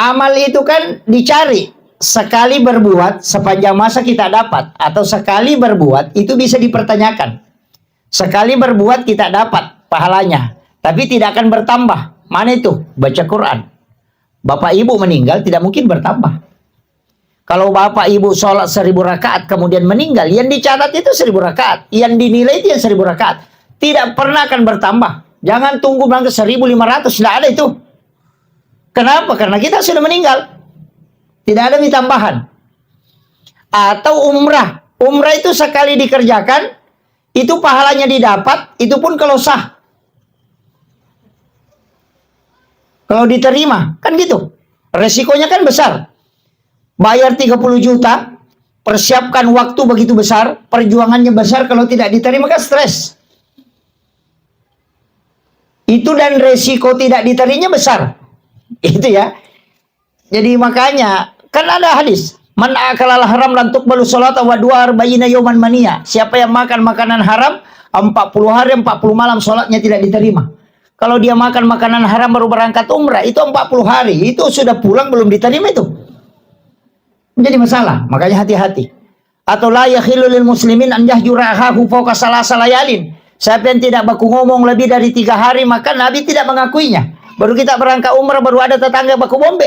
Amal itu kan dicari. Sekali berbuat sepanjang masa kita dapat. Atau sekali berbuat itu bisa dipertanyakan. Sekali berbuat kita dapat pahalanya. Tapi tidak akan bertambah. Mana itu? Baca Quran. Bapak ibu meninggal tidak mungkin bertambah. Kalau bapak ibu sholat 1000 rakaat kemudian meninggal, yang dicatat itu 1000 rakaat. Yang dinilai itu yang 1000 rakaat. Tidak pernah akan bertambah. Jangan tunggu berangkat 1500. Tidak ada itu. Kenapa? Karena kita sudah meninggal. Tidak ada tambahan. Atau umrah. Umrah itu sekali dikerjakan, itu pahalanya didapat, itu pun kalau sah. Kalau diterima, kan gitu. Resikonya kan besar. Bayar 30 juta, persiapkan waktu begitu besar, perjuangannya besar, kalau tidak diterima kan stres. Itu dan resiko tidak diterimanya besar. Itu ya. Jadi makanya, kan ada hadis. Man akalal haram lan tuqbalu sholata wa du'a arba'ina yawman mania. Siapa yang makan makanan haram, 40 hari 40 malam sholatnya tidak diterima. Kalau dia makan makanan haram baru berangkat umrah, itu 40 hari. Itu sudah pulang belum diterima itu. Menjadi masalah. Makanya hati-hati. Atau la yakhillu lil muslimin an yahjura akhahu fawqa salasa layalin. Siapa yang tidak baku ngomong lebih dari 3 hari, maka Nabi tidak mengakuinya. Baru kita berangkat umrah, baru ada tetangga baku bombe.